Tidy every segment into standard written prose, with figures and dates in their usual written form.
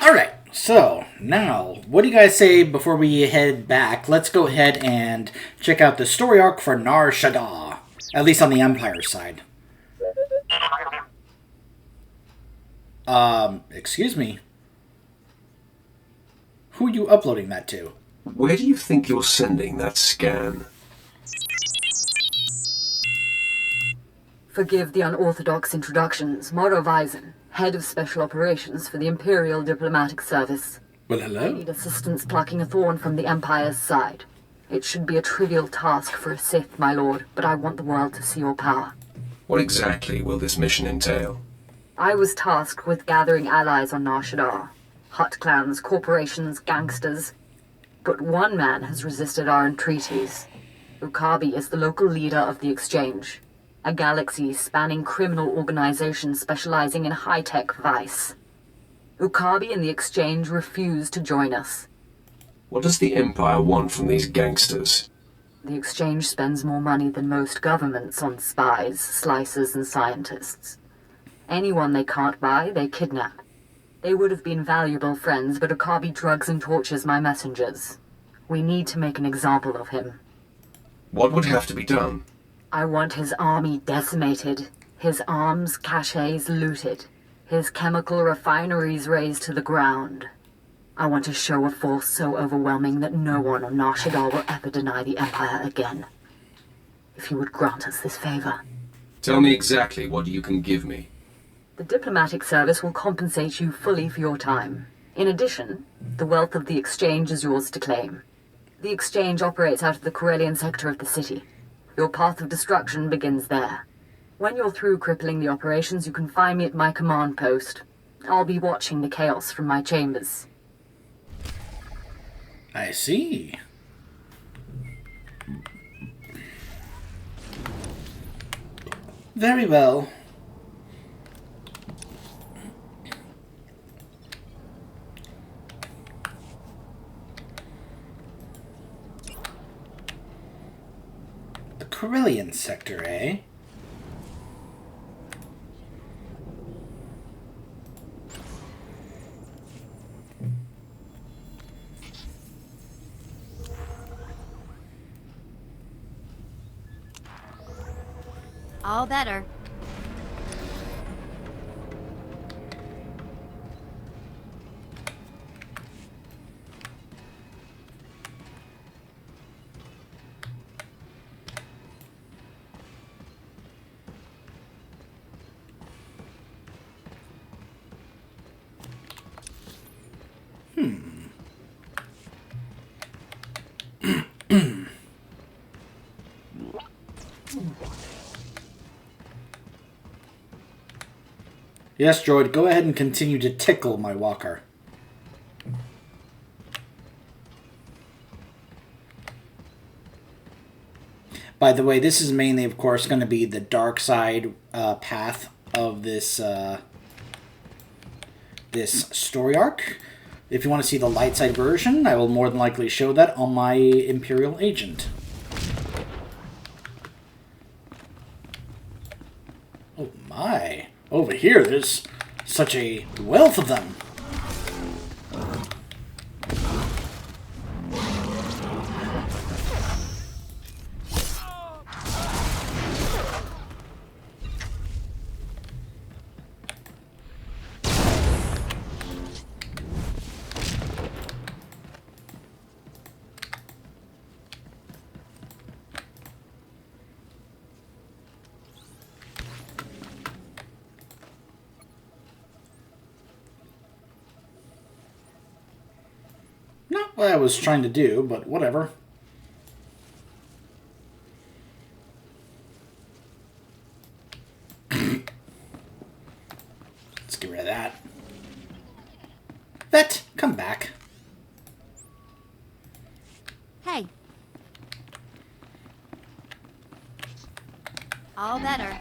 Alright, so now, what do you guys say before we head back? Let's go ahead and check out the story arc for Nar Shaddaa. At least on the Empire side. Excuse me. Who are you uploading that to? Where do you think you're sending that scan? Forgive the unorthodox introductions. Moro Vizon, head of special operations for the Imperial Diplomatic Service. Well, I hello? need assistance plucking a thorn from the Empire's side. It should be a trivial task for a Sith, my lord, but I want the world to see your power. What exactly will this mission entail? I was tasked with gathering allies on Nar Shaddaa. Hut clans, corporations, gangsters. But one man has resisted our entreaties. Ukabi is the local leader of the Exchange, a galaxy-spanning criminal organization specializing in high-tech vice. Ukabi and the Exchange refuse to join us. What does the Empire want from these gangsters? The Exchange spends more money than most governments on spies, slicers, and scientists. Anyone they can't buy, they kidnap. They would have been valuable friends, but Ukabi drugs and tortures my messengers. We need to make an example of him. What would have to be done? I want his army decimated, his arms caches looted, his chemical refineries razed to the ground. I want a show of force so overwhelming that no one on Nar Shaddaa will ever deny the Empire again. If you would grant us this favor. Tell me exactly what you can give me. The diplomatic service will compensate you fully for your time. In addition, the wealth of the Exchange is yours to claim. The Exchange operates out of the Corellian sector of the city. Your path of destruction begins there. When you're through crippling the operations, you can find me at my command post. I'll be watching the chaos from my chambers. I see. Very well. The Corellian sector, eh? All better. Yes, droid, go ahead and continue to tickle my walker. By the way, this is mainly, of course, going to be the dark side path of this this story arc. If you want to see the light side version, I will more than likely show that on my Imperial Agent. Oh my. Over here, there's such a wealth of them. Not what I was trying to do, but whatever. Let's get rid of that. Vet, come back. Hey. All better.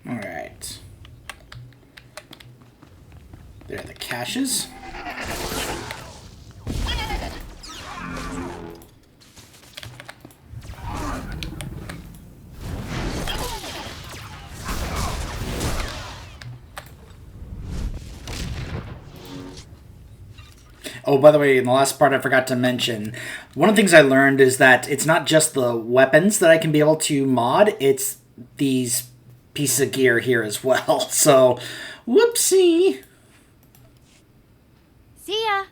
Alright. There are the caches. Oh, by the way, in the last part I forgot to mention, one of the things I learned is that it's not just the weapons that I can be able to mod, it's these pieces of gear here as well. So, whoopsie. See ya.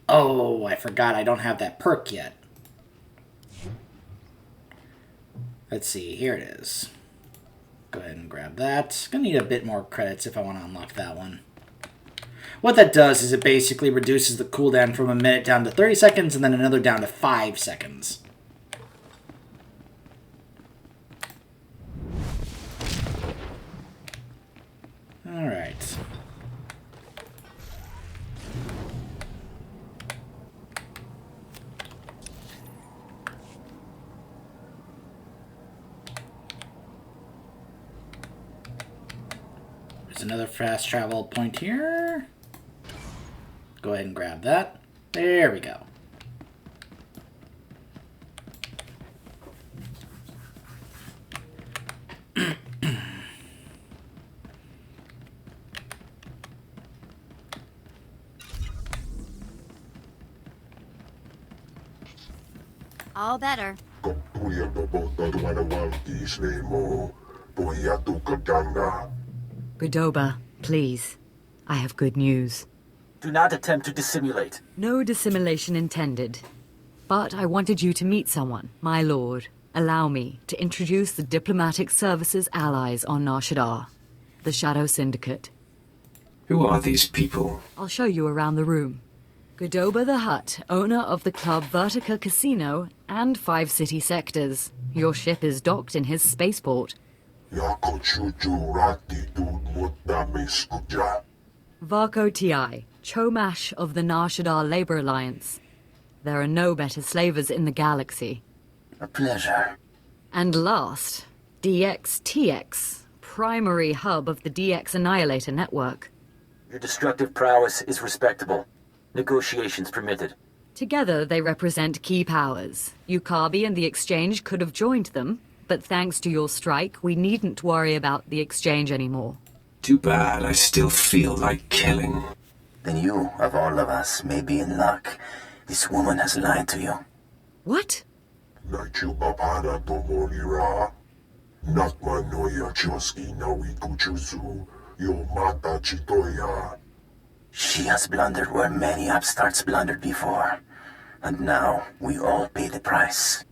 Oh, I forgot I don't have that perk yet. Let's see, here it is. Go ahead and grab that. Gonna need a bit more credits if I want to unlock that one. What that does is it basically reduces the cooldown from a minute down to 30 seconds and then another down to 5 seconds. Alright. There's another fast travel point here. Go ahead and grab that. There we go. All better. Godoba, please. I have good news. Do not attempt to dissimulate. No dissimulation intended. But I wanted you to meet someone, my lord. Allow me to introduce the Diplomatic Services allies on Nar Shaddaa, the Shadow Syndicate. Who are these people? I'll show you around the room. Godoba the Hutt, owner of the club Vertica Casino and 5 city sectors. Your ship is docked in his spaceport. Varko Ti, Chomash of the Nar Shaddaa Labor Alliance. There are no better slavers in the galaxy. A pleasure. And last, DXTX, primary hub of the DX Annihilator network. Your destructive prowess is respectable. Negotiations permitted. Together they represent key powers. Yukabi and the Exchange could have joined them, but thanks to your strike, we needn't worry about the Exchange anymore. Too bad, I still feel like killing. Then you, of all of us, may be in luck. This woman has lied to you. What? She has blundered where many upstarts blundered before. And now, we all pay the price.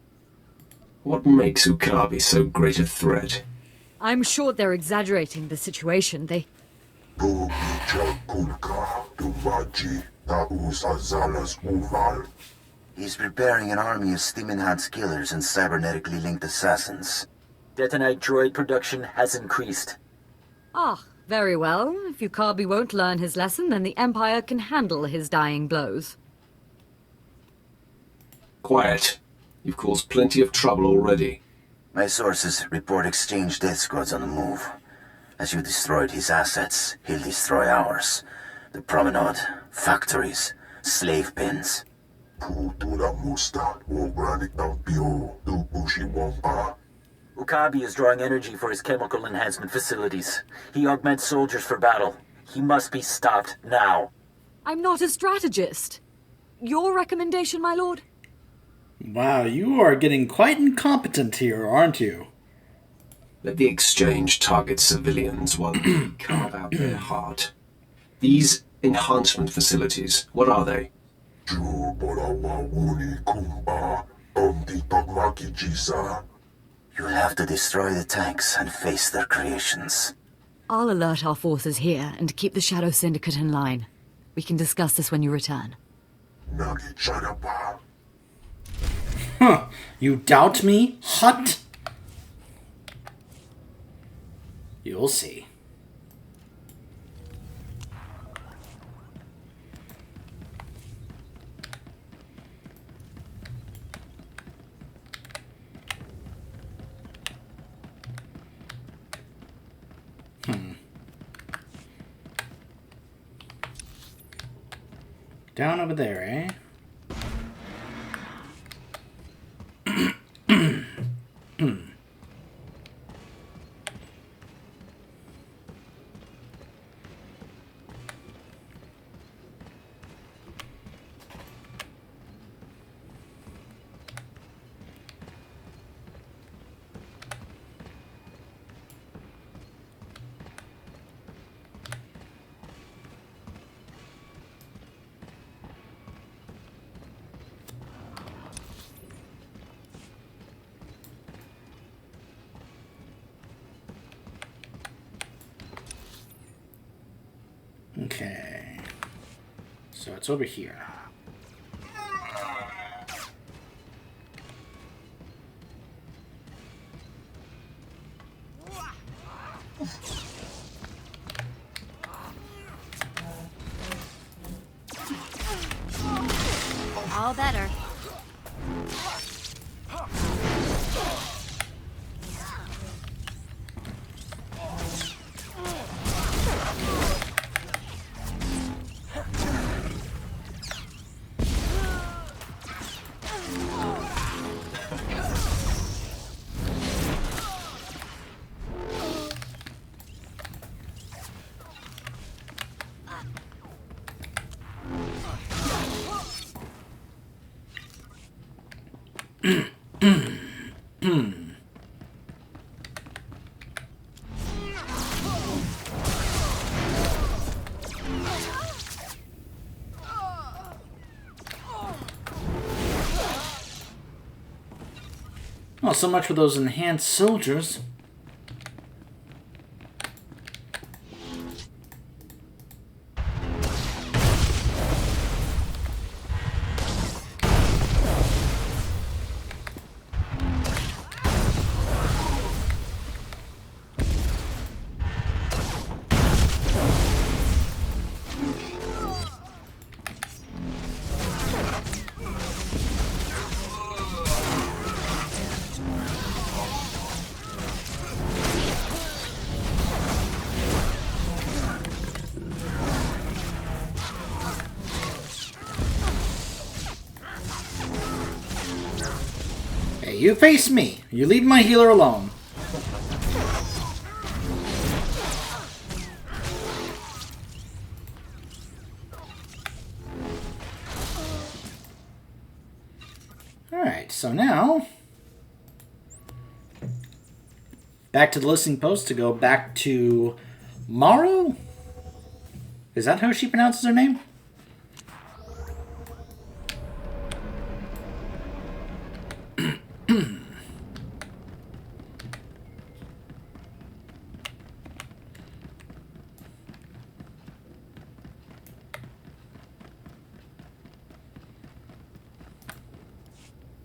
What makes Ukabi so great a threat? I'm sure they're exaggerating the situation. He's preparing an army of Stimenhad's killers and cybernetically linked assassins. Detonite droid production has increased. Ah, very well. If Yukabi won't learn his lesson, then the Empire can handle his dying blows. Quiet. You've caused plenty of trouble already. My sources report Exchange death squads on the move. As you destroyed his assets, he'll destroy ours. The promenade, factories, slave pens. Ukabi is drawing energy for his chemical enhancement facilities. He augments soldiers for battle. He must be stopped now. I'm not a strategist. Your recommendation, my lord? Wow, you are getting quite incompetent here, aren't you? Let the Exchange target civilians while we carve out their heart. These enhancement facilities, what are they? You'll have to destroy the tanks and face their creations. I'll alert our forces here and keep the Shadow Syndicate in line. We can discuss this when you return. Huh. You doubt me, Hutt? You'll see. Down over there, eh? Okay. So it's over here. All better. Well, so much for those enhanced soldiers. Hey, you face me. You leave my healer alone. Alright, so now back to the listening post to go back to Maru? Is that how she pronounces her name?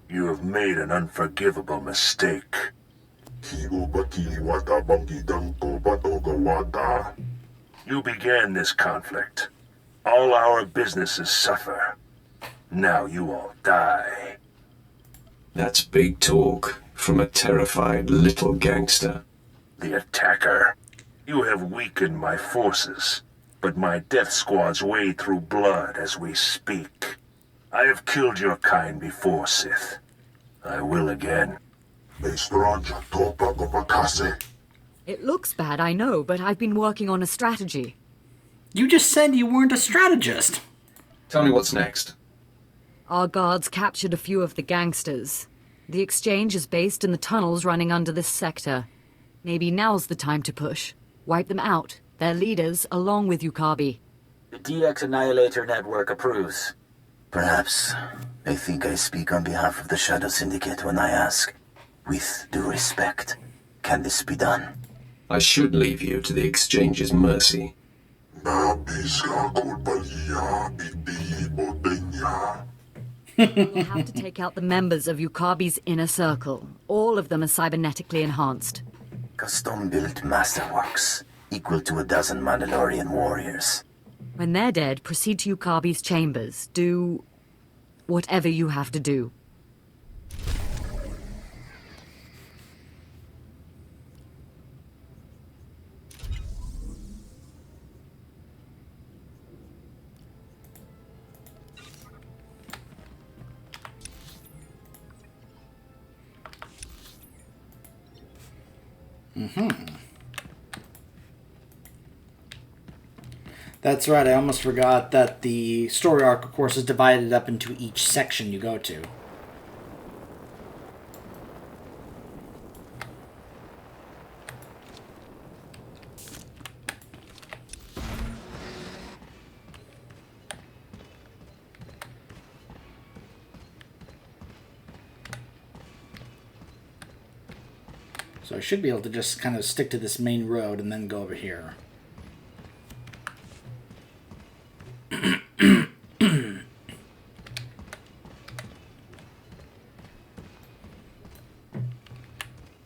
You have made an unforgivable mistake. You began this conflict. All our businesses suffer. Now you all die. That's big talk from a terrified little gangster. The attacker. You have weakened my forces, but my death squads wade through blood as we speak. I have killed your kind before, Sith. I will again. It looks bad, I know, but I've been working on a strategy. You just said you weren't a strategist. Tell me what's next. Our guards captured a few of the gangsters. The exchange is based in the tunnels running under this sector. Maybe now's the time to push. Wipe them out, their leaders, along with Yukabi. The DX Annihilator Network approves. Perhaps. I think I speak on behalf of the Shadow Syndicate when I ask, with due respect, can this be done? I should leave you to the exchange's mercy. We'll have to take out the members of Yukabi's inner circle. All of them are cybernetically enhanced. Custom-built masterworks, equal to 12 Mandalorian warriors. When they're dead, proceed to Yukabi's chambers. Do whatever you have to do. That's right, I almost forgot that the story arc, of course, is divided up into each section you go to. So I should be able to just kind of stick to this main road and then go over here.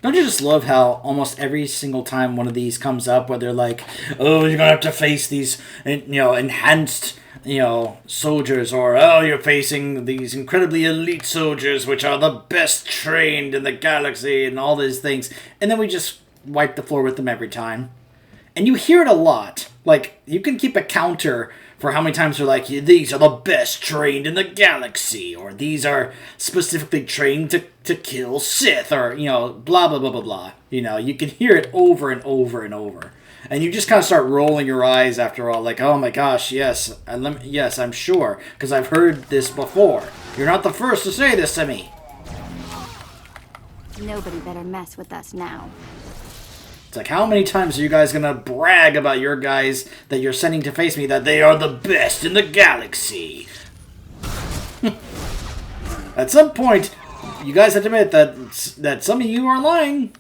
Don't you just love how almost every single time one of these comes up, where they're like, "Oh, you're gonna have to face these, enhanced, soldiers," or "Oh, you're facing these incredibly elite soldiers, which are the best trained in the galaxy," and all these things, and then we just wipe the floor with them every time. And you hear it a lot. Like, you can keep a counter for how many times they're like, "These are the best trained in the galaxy," or "These are specifically trained to kill Sith," or, blah, blah, blah, blah, blah. You can hear it over and over and over. And you just kind of start rolling your eyes after all, like, "Oh my gosh, yes, yes, I'm sure, because I've heard this before. You're not the first to say this to me." Nobody better mess with us now. It's like, how many times are you guys gonna brag about your guys that you're sending to face me, that they are the best in the galaxy? At some point, you guys have to admit that some of you are lying.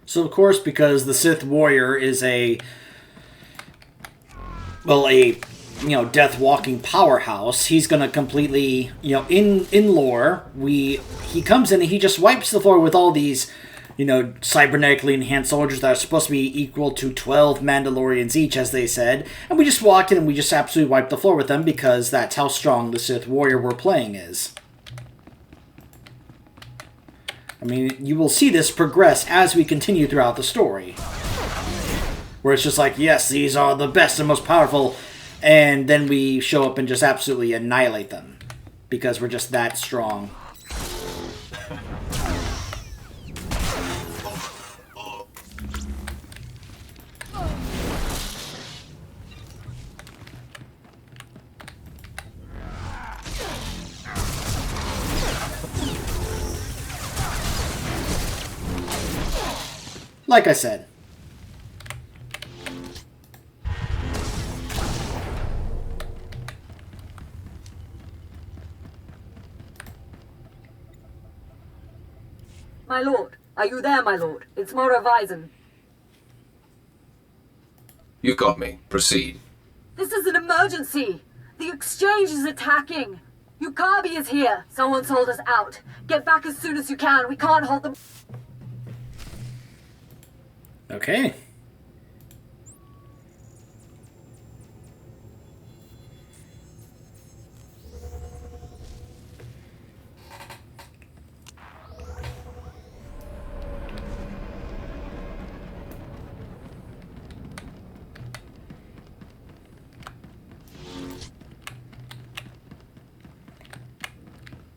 So, of course, because the Sith Warrior is a death-walking powerhouse, he's going to completely, in lore, he comes in and he just wipes the floor with all these, cybernetically enhanced soldiers that are supposed to be equal to 12 Mandalorians each, as they said, and we just walk in and we just absolutely wipe the floor with them because that's how strong the Sith Warrior we're playing is. I mean, you will see this progress as we continue throughout the story. Where it's just like, yes, these are the best and most powerful, and then we show up and just absolutely annihilate them. Because we're just that strong. Like I said. My lord, are you there, my lord? It's Mora Vizon. You got me. Proceed. This is an emergency! The exchange is attacking! Yukabi is here! Someone sold us out. Get back as soon as you can. We can't hold them. Okay.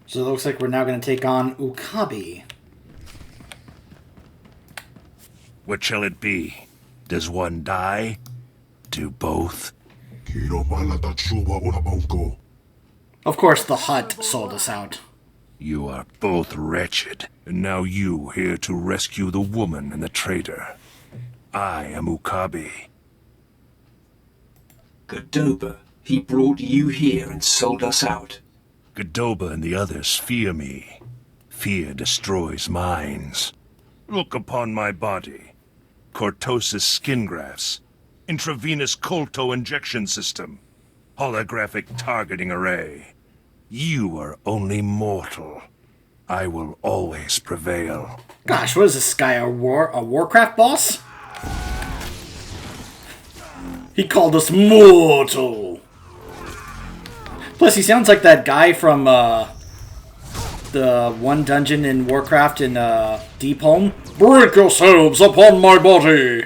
So it looks like we're now going to take on Yukabi. What shall it be? Does one die? Do both? Of course, the Hutt sold us out. You are both wretched, and now you here to rescue the woman and the traitor. I am Yukabi. Godoba, he brought you here and sold us out. Godoba and the others fear me. Fear destroys minds. Look upon my body. Cortosis skin grafts. Intravenous colto injection system. Holographic targeting array. You are only mortal. I will always prevail. Gosh, what is this guy, a Warcraft boss? He called us mortal. Plus, he sounds like that guy from the one dungeon in Warcraft in Deep Home. Break yourselves upon my body.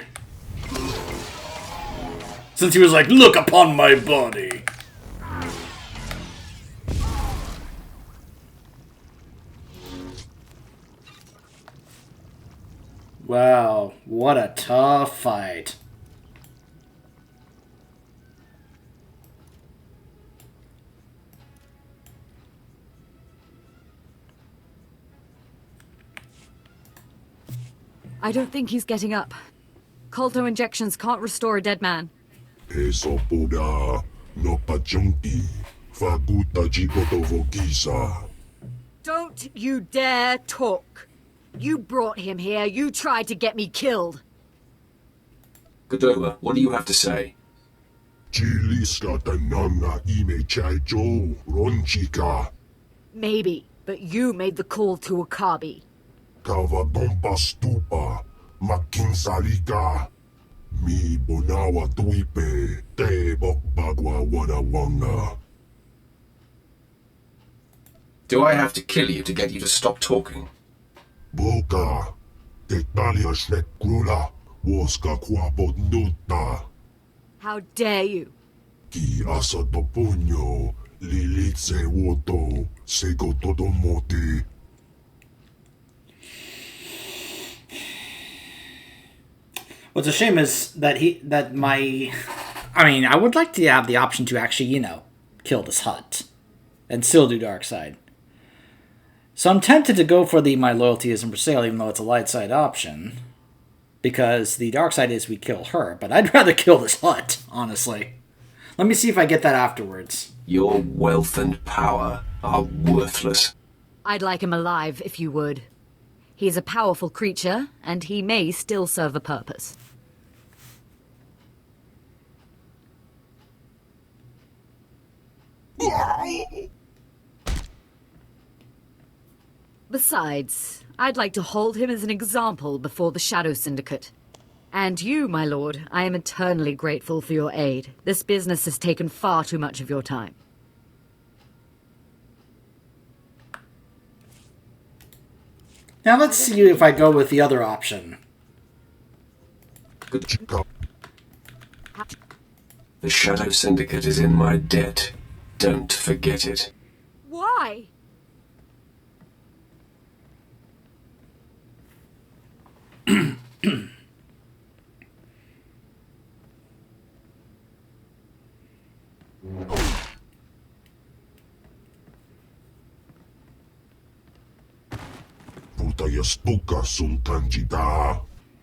Since he was like, look upon my body. Wow, what a tough fight. I don't think he's getting up. Colto injections can't restore a dead man. Eso pura, no pachunki, faguta jikotovokisa. Don't you dare talk. You brought him here. You tried to get me killed. Godova, what do you have to say? Chiliska tanana ime chaicho, ronchika. Maybe, but you made the call to Okabe. Kavadompa stupa, makinsalika. Mi bonawa tuipe, te bokbagwa wadawanga. Do I have to kill you to get you to stop talking? Boka, te talia shnekrula, woska kwapot nuta. How dare you? Ki asa toponyo, lilitse woto, sego todomoti. What's a shame is that I would like to have the option to actually, kill this hut and still do dark side. So I'm tempted to go for the my loyalty isn't for sale, even though it's a light side option. Because the dark side is we kill her, but I'd rather kill this hut, honestly. Let me see if I get that afterwards. Your wealth and power are worthless. I'd like him alive, if you would. He's a powerful creature, and he may still serve a purpose. Besides, I'd like to hold him as an example before the Shadow Syndicate. And you, my lord, I am eternally grateful for your aid. This business has taken far too much of your time. Now let's see if I go with the other option. The Shadow Syndicate is in my debt. Don't forget it. Why?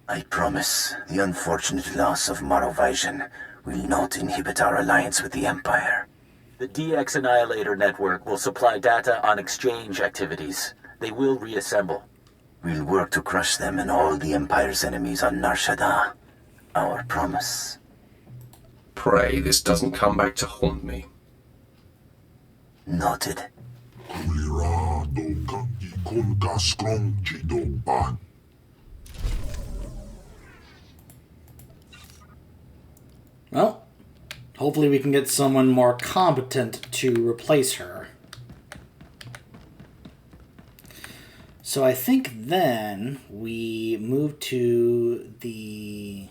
I promise the unfortunate loss of Moral-Vision will not inhibit our alliance with the Empire. The DX Annihilator network will supply data on exchange activities. They will reassemble. We'll work to crush them and all the Empire's enemies on Nar Shaddaa. Our promise. Pray this doesn't come back to haunt me. Noted. Well, hopefully we can get someone more competent to replace her. So I think then we move to the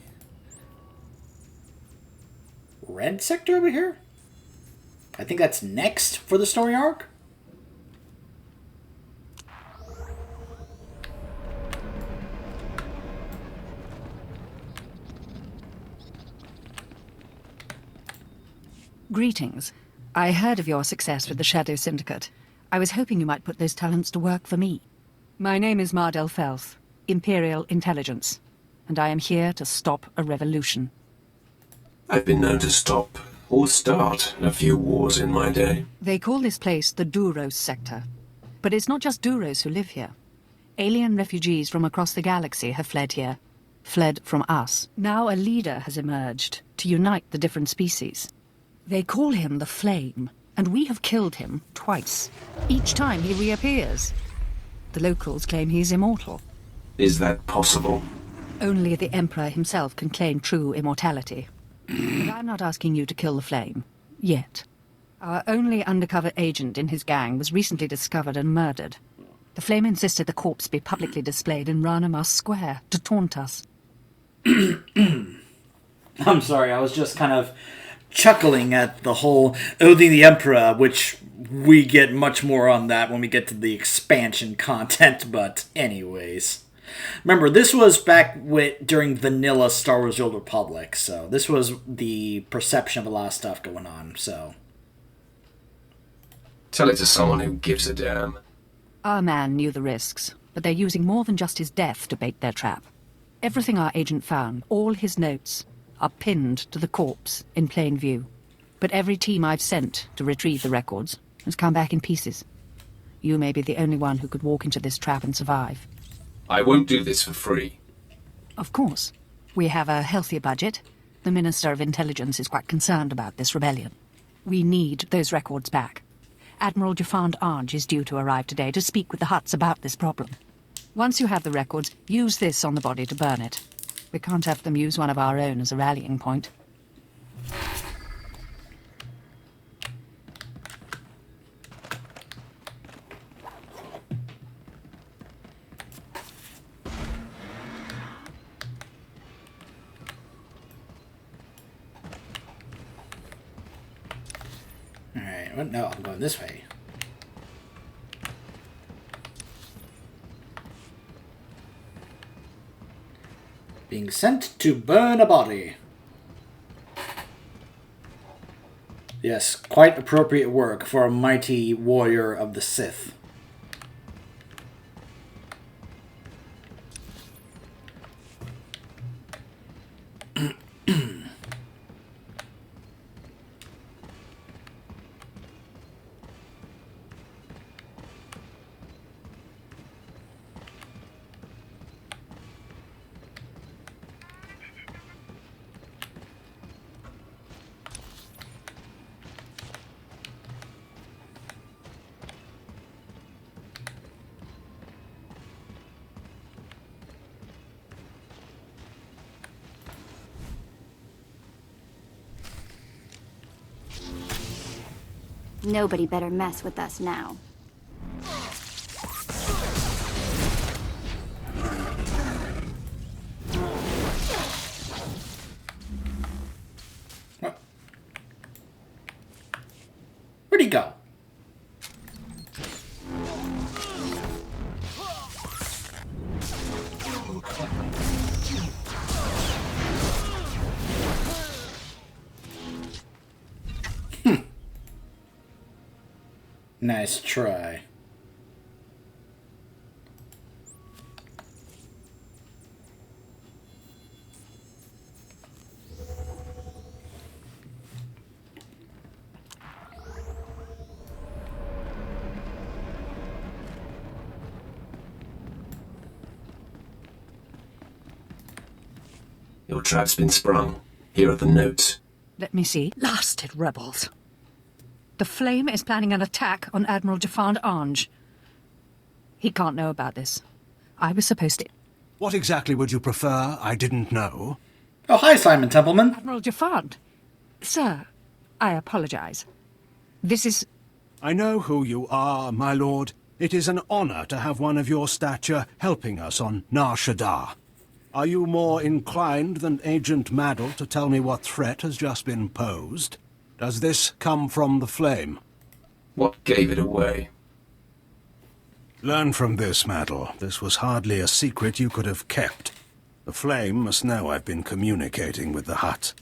red sector over here. I think that's next for the story arc. Greetings. I heard of your success with the Shadow Syndicate. I was hoping you might put those talents to work for me. My name is Mardel Felth, Imperial Intelligence, and I am here to stop a revolution. I've been known to stop or start a few wars in my day. They call this place the Duros sector. But it's not just Duros who live here. Alien refugees from across the galaxy have fled here. Fled from us. Now a leader has emerged to unite the different species. They call him the Flame, and we have killed him twice. Each time he reappears. The locals claim he's immortal. Is that possible? Only the Emperor himself can claim true immortality. But I'm not asking you to kill the Flame. Yet. Our only undercover agent in his gang was recently discovered and murdered. The Flame insisted the corpse be publicly displayed in Rana Mas Square to taunt us. I'm sorry, I was just kind of chuckling at the whole Odin the Emperor, which we get much more on that when we get to the expansion content, but anyways. Remember, this was back during vanilla Star Wars: The Old Republic, so this was the perception of a lot of stuff going on, so. Tell it to someone who gives a damn. Our man knew the risks, but they're using more than just his death to bait their trap. Everything our agent found, all his notes, are pinned to the corpse in plain view. But every team I've sent to retrieve the records has come back in pieces. You may be the only one who could walk into this trap and survive. I won't do this for free. Of course. We have a healthy budget. The Minister of Intelligence is quite concerned about this rebellion. We need those records back. Admiral Jafand Arj is due to arrive today to speak with the Hutts about this problem. Once you have the records, use this on the body to burn it. We can't have them use one of our own as a rallying point. Alright, well, no, I'm going this way. Being sent to burn a body. Yes, quite appropriate work for a mighty warrior of the Sith. Nobody better mess with us now. Where'd he go? Nice try. Your trap's been sprung. Here are the notes. Let me see. Blasted rebels. The Flame is planning an attack on Admiral Jafand Arj. He can't know about this. I was supposed to... What exactly would you prefer? I didn't know. Oh, hi, Simon Templeman. Admiral Jafand. Sir, I apologize. This is... I know who you are, my lord. It is an honor to have one of your stature helping us on Nar Shaddaa. Are you more inclined than Agent Maddle to tell me what threat has just been posed? Does this come from the Flame? What gave it away? Learn from this, Maddle. This was hardly a secret you could have kept. The Flame must know I've been communicating with the Hutt.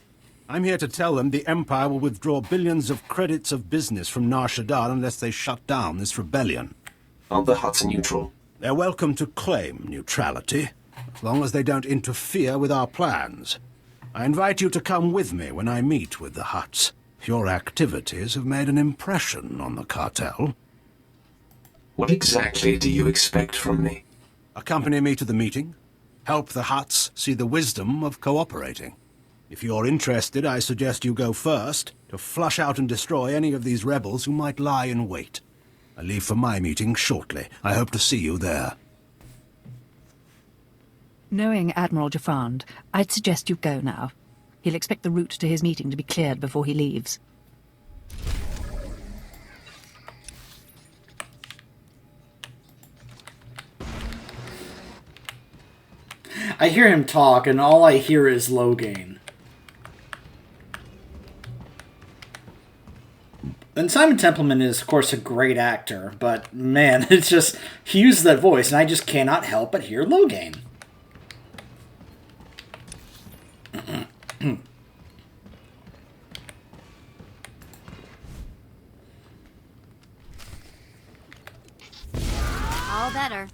I'm here to tell them the Empire will withdraw billions of credits of business from Nar Shaddaa unless they shut down this rebellion. Aren't the Hutts neutral? They're welcome to claim neutrality, as long as they don't interfere with our plans. I invite you to come with me when I meet with the Hutts. Your activities have made an impression on the cartel. What exactly do you expect from me? Accompany me to the meeting. Help the Hutts see the wisdom of cooperating. If you're interested, I suggest you go first, to flush out and destroy any of these rebels who might lie in wait. I leave for my meeting shortly. I hope to see you there. Knowing Admiral Jafand, I'd suggest you go now. He'll expect the route to his meeting to be cleared before he leaves. I hear him talk, and all I hear is Logain. And Simon Templeman is, of course, a great actor, but man, it's just, he uses that voice, and I just cannot help but hear Logain. All better.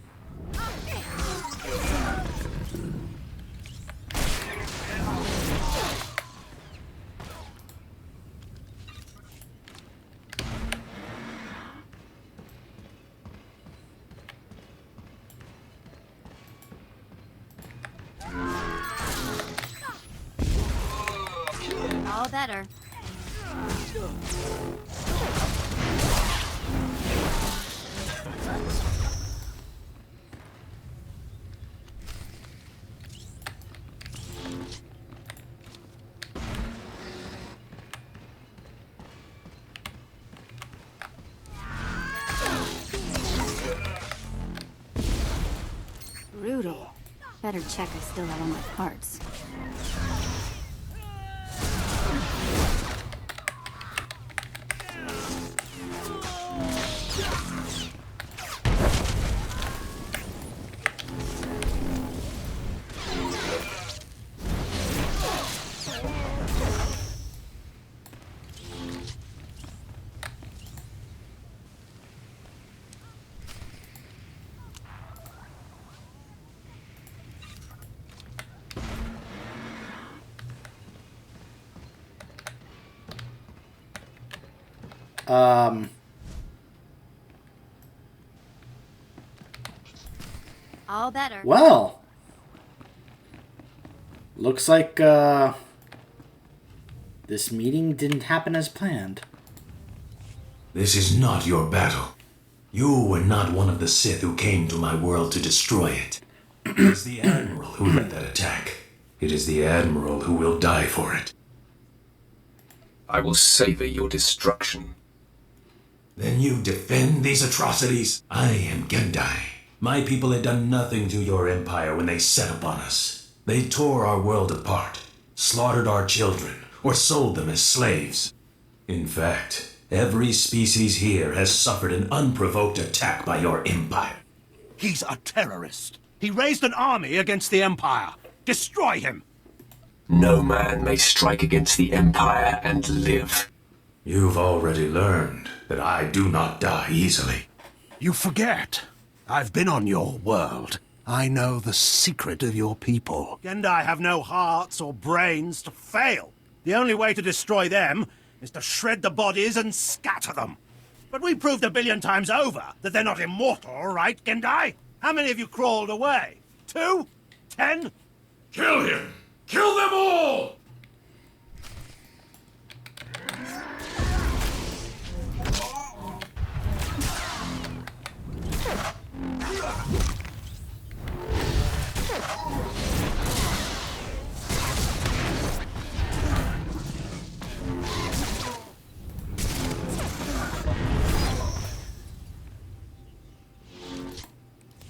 All better. Brutal. Better check I still have all my parts. All better. Well, looks like this meeting didn't happen as planned. This is not your battle. You were not one of the Sith who came to my world to destroy it. It is the Admiral who led that attack. It is the Admiral who will die for it. I will savor your destruction. Then you defend these atrocities? I am Gendai. My people had done nothing to your empire when they set upon us. They tore our world apart, slaughtered our children, or sold them as slaves. In fact, every species here has suffered an unprovoked attack by your empire. He's a terrorist. He raised an army against the Empire. Destroy him! No man may strike against the Empire and live. You've already learned that I do not die easily. You forget. I've been on your world. I know the secret of your people. Gendai have no hearts or brains to fail. The only way to destroy them is to shred the bodies and scatter them. But we proved 1 billion times over that they're not immortal, right, Gendai? How many of you crawled away? 2? 10? Kill him! Kill them all!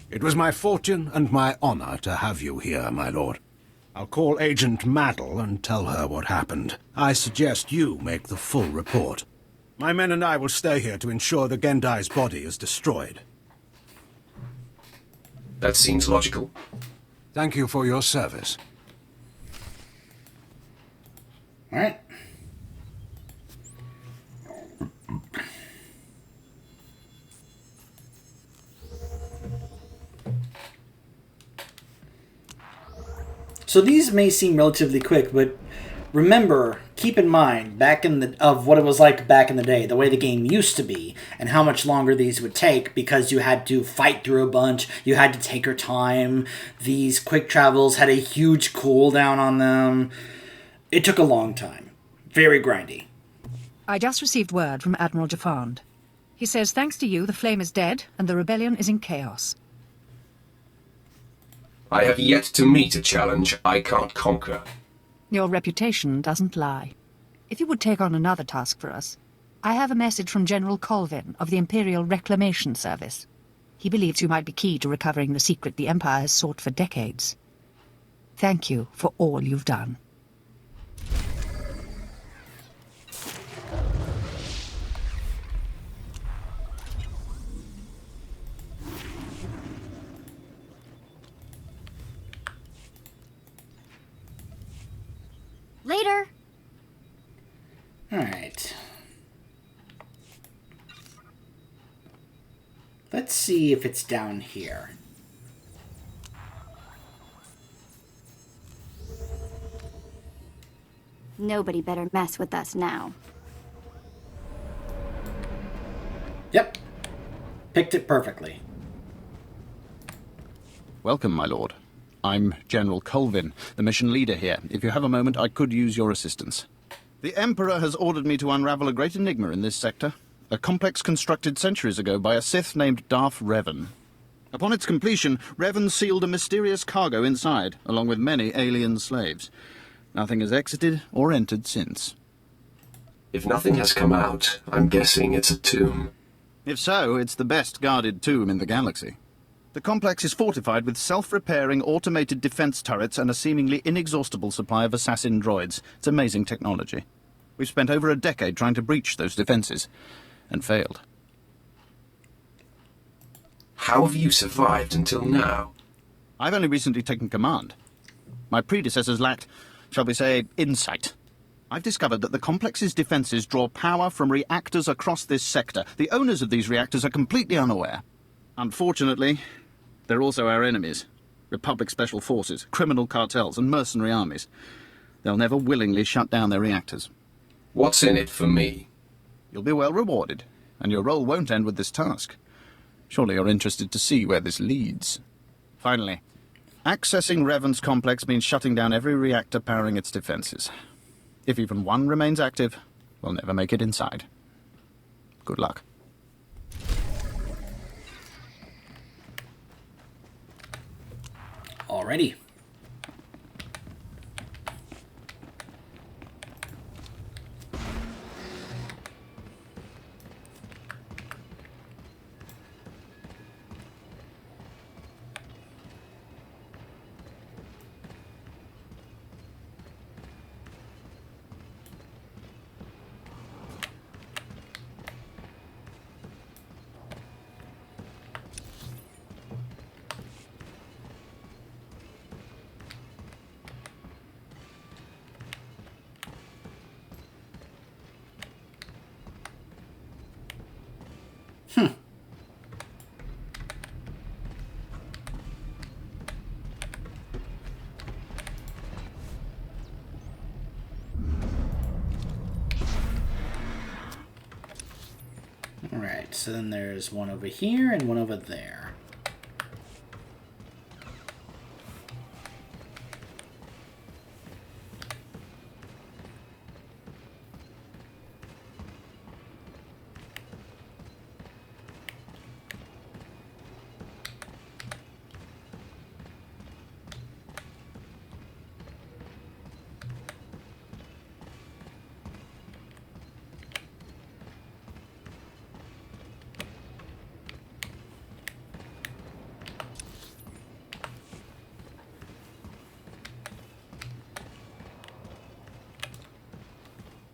It was my fortune and my honor to have you here, my lord. I'll call Agent Maddle and tell her what happened. I suggest you make the full report. My men and I will stay here to ensure the Gendai's body is destroyed. That seems logical. Thank you for your service. All right. So these may seem relatively quick, but remember, keep in mind, what it was like back in the day, the way the game used to be, and how much longer these would take because you had to fight through a bunch, you had to take your time, these quick travels had a huge cooldown on them. It took a long time. Very grindy. I just received word from Admiral Jafand. He says thanks to you, the flame is dead and the rebellion is in chaos. I have yet to meet a challenge I can't conquer. Your reputation doesn't lie. If you would take on another task for us, I have a message from General Colvin of the Imperial Reclamation Service. He believes you might be key to recovering the secret the Empire has sought for decades. Thank you for all you've done. Later. All right. Let's see if it's down here. Nobody better mess with us now. Yep. Picked it perfectly. Welcome, my lord. I'm General Colvin, the mission leader here. If you have a moment, I could use your assistance. The Emperor has ordered me to unravel a great enigma in this sector. A complex constructed centuries ago by a Sith named Darth Revan. Upon its completion, Revan sealed a mysterious cargo inside, along with many alien slaves. Nothing has exited or entered since. If nothing has come out, I'm guessing it's a tomb. If so, it's the best guarded tomb in the galaxy. The complex is fortified with self-repairing automated defense turrets and a seemingly inexhaustible supply of assassin droids. It's amazing technology. We've spent over a decade trying to breach those defenses, and failed. How have you survived until now? I've only recently taken command. My predecessors lacked, shall we say, insight. I've discovered that the complex's defenses draw power from reactors across this sector. The owners of these reactors are completely unaware. Unfortunately, they're also our enemies. Republic Special Forces, criminal cartels, and mercenary armies. They'll never willingly shut down their reactors. What's in it for me? You'll be well rewarded, and your role won't end with this task. Surely you're interested to see where this leads. Finally, accessing Revan's complex means shutting down every reactor powering its defenses. If even one remains active, we'll never make it inside. Good luck. Alrighty. Alright, so then there's one over here and one over there.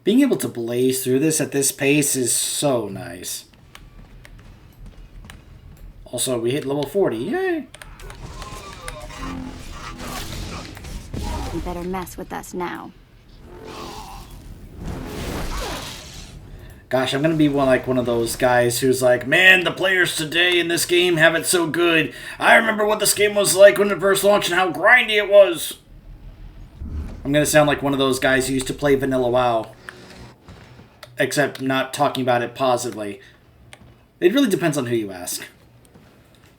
Being able to blaze through this at this pace is so nice. Also, we hit level 40. Yay! You better mess with us now. Gosh, I'm gonna be one of those guys who's like, man, the players today in this game have it so good. I remember what this game was like when it first launched and how grindy it was. I'm gonna sound like one of those guys who used to play Vanilla WoW. Except not talking about it positively. It really depends on who you ask.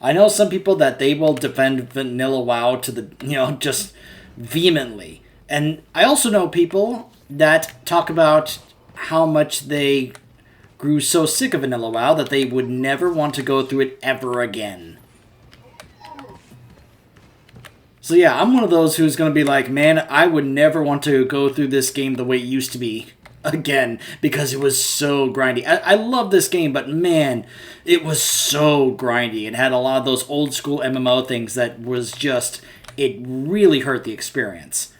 I know some people that they will defend Vanilla WoW to the, just vehemently. And I also know people that talk about how much they grew so sick of Vanilla WoW that they would never want to go through it ever again. So yeah, I'm one of those who's going to be like, man, I would never want to go through this game the way it used to be again, because it was so grindy. I love this game, but man, it was so grindy. It had a lot of those old school MMO things that was just, it really hurt the experience.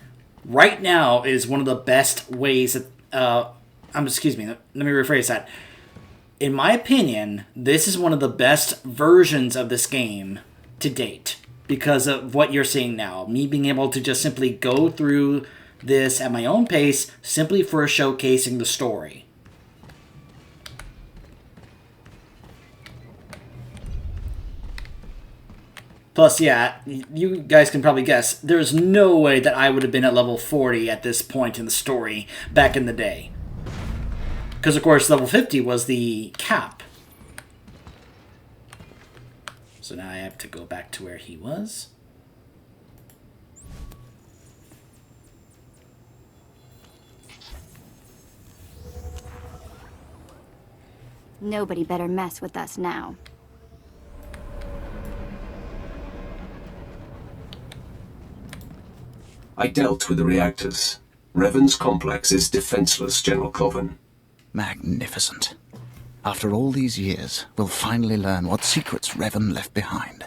Right now is one of the best ways that, excuse me, let me rephrase that. In my opinion, this is one of the best versions of this game to date because of what you're seeing now. Me being able to just simply go through this at my own pace simply for showcasing the story. Plus, yeah, you guys can probably guess, there's no way that I would have been at level 40 at this point in the story back in the day. Because, of course, level 50 was the cap. So now I have to go back to where he was. Nobody better mess with us now. I dealt with the reactors. Revan's complex is defenseless, General Coven. Magnificent. After all these years, we'll finally learn what secrets Revan left behind.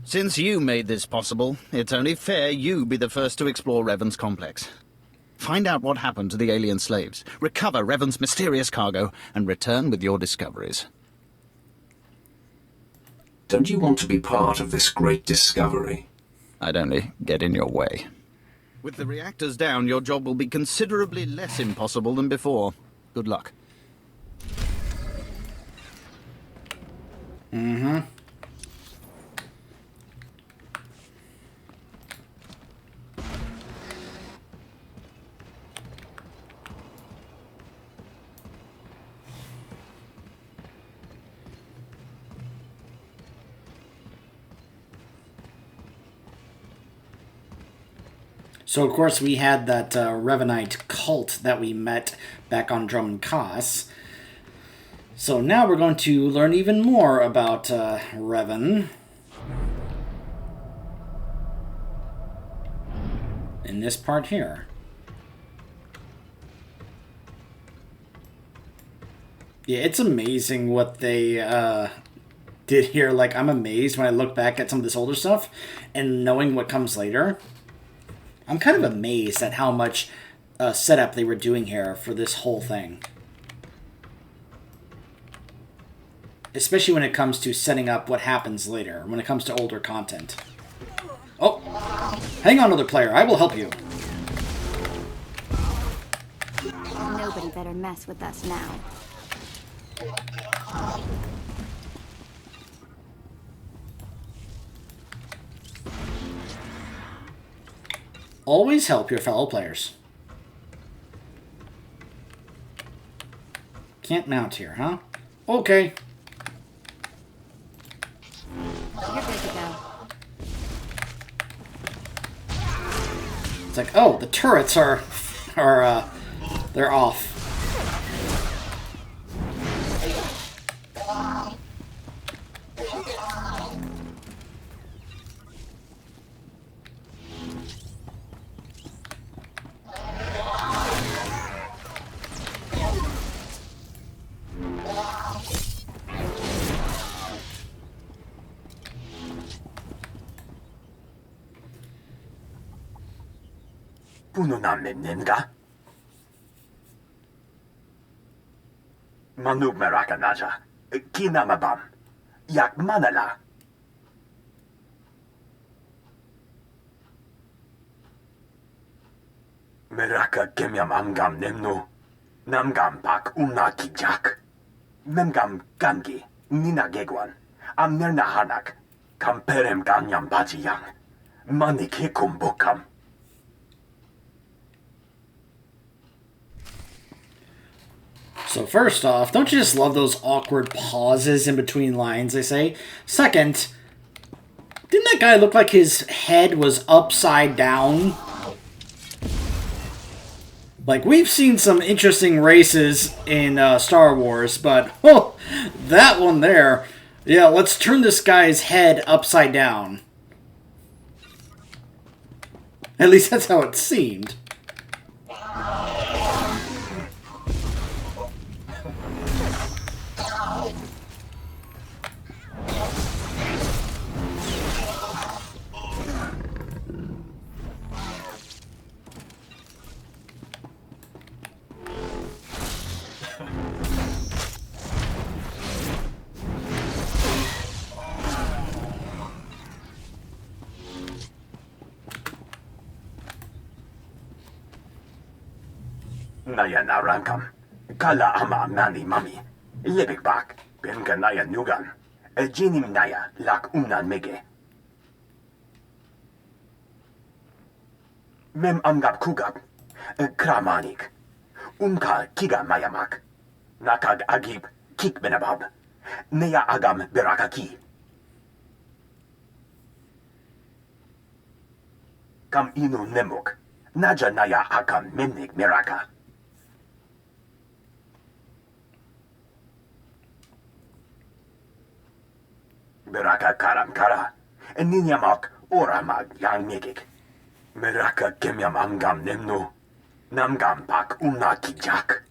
Since you made this possible, it's only fair you be the first to explore Revan's complex. Find out what happened to the alien slaves, recover Revan's mysterious cargo, and return with your discoveries. Don't you want to be part of this great discovery? I'd only get in your way. With the reactors down, your job will be considerably less impossible than before. Good luck. Mm-hmm. So, of course, we had that Revanite cult that we met back on Drummond Koss. So now we're going to learn even more about Revan in this part here. Yeah, it's amazing what they did here. Like, I'm amazed when I look back at some of this older stuff and knowing what comes later. I'm kind of amazed at how much setup they were doing here for this whole thing. Especially when it comes to setting up what happens later, when it comes to older content. Oh! Hang on, other player. I will help you. Nobody better mess with us now. Always help your fellow players. Can't mount here, huh? Okay. You're good to go. It's like, oh, the turrets are they're off. Puno namin ninga? Manub meraka naja. Kinamabam. Yak manala. Meraka kemyam amgam nemnu. Namgam pak kijak. Memgam gangi. Nina gegwan. Amnerna hanak. Kamperem ganyam bajiyang. Manik hikum bokam. So first off, don't you just love those awkward pauses in between lines, they say? Second, didn't that guy look like his head was upside down? Like, we've seen some interesting races in Star Wars, but, oh, that one there. Yeah, let's turn this guy's head upside down. At least that's how it seemed. Naya narangkam. Kala ama nani mami. Lebek bak. Benga naya nugan. Jinim naya lak umnan mege. Mem amgab kugab. Kramanik. Umka kiga mayamak. Nakag agib kik benabab. Neya agam berakaki. Kam inu nemuk. Naja naya akam memnik meraka. Beraka karam kara. Ninyamak oramag yang migik. Meraka kemyam amgam nemno. Namgam pak kijak.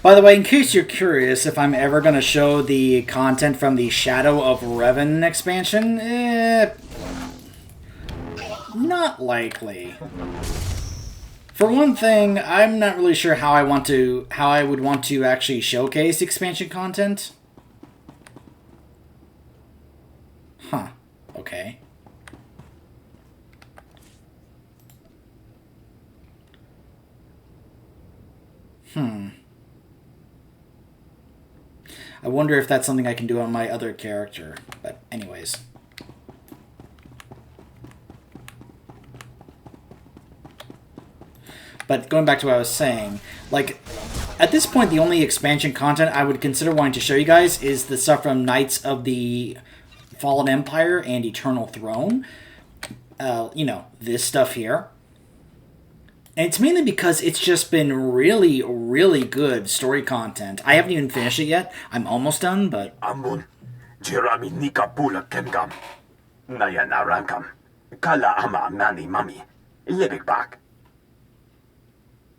By the way, in case you're curious if I'm ever going to show the content from the Shadow of Revan expansion, not likely. For one thing, I'm not really sure how I would want to actually showcase expansion content. Huh. Okay. I wonder if that's something I can do on my other character. But anyways. But going back to what I was saying, like, at this point, the only expansion content I would consider wanting to show you guys is the stuff from Knights of the Fallen Empire and Eternal Throne. You know, this stuff here. And it's mainly because it's just been really, really good story content. I haven't even finished it yet. I'm almost done, but... Amun, Jerami nika pula kemgam. Naya narangam. Kala ama mani mami. Libik bak.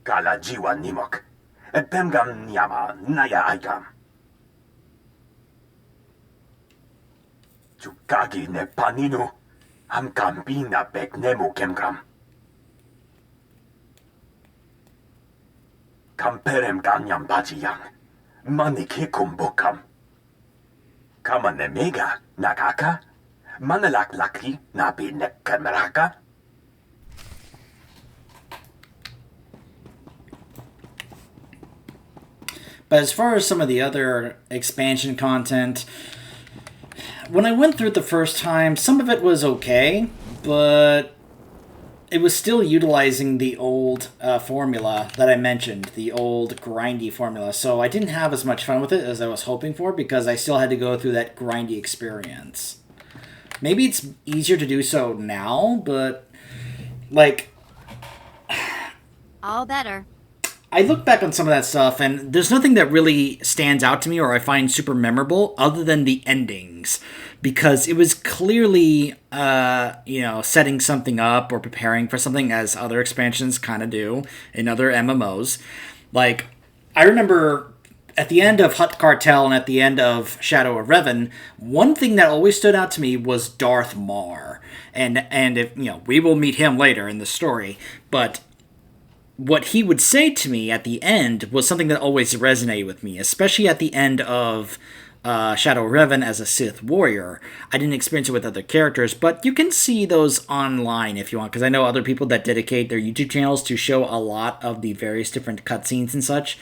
Kala jiwa nimok. Pemgam nyama naya aigam. Chukagi ne paninu. Hamkam bina bek nemu kemgam. Kamperem ganyam bajiyang. Manik hikum bukam. Kama ne mega nakaka. Manalak laki nabi ne kameraka. But as far as some of the other expansion content, when I went through it the first time, some of it was okay, but it was still utilizing the old formula that I mentioned, the old grindy formula. So I didn't have as much fun with it as I was hoping for because I still had to go through that grindy experience. Maybe it's easier to do so now, but, like... All better. I look back on some of that stuff, and there's nothing that really stands out to me or I find super memorable other than the endings. Because it was clearly, you know, setting something up or preparing for something, as other expansions kind of do in other MMOs. Like, I remember at the end of Hutt Cartel and at the end of Shadow of Revan, one thing that always stood out to me was Darth Marr. And if, you know, we will meet him later in the story, but what he would say to me at the end was something that always resonated with me, especially at the end of Shadow of Revan as a Sith Warrior. I didn't experience it with other characters, but you can see those online if you want, because I know other people that dedicate their YouTube channels to show a lot of the various different cutscenes and such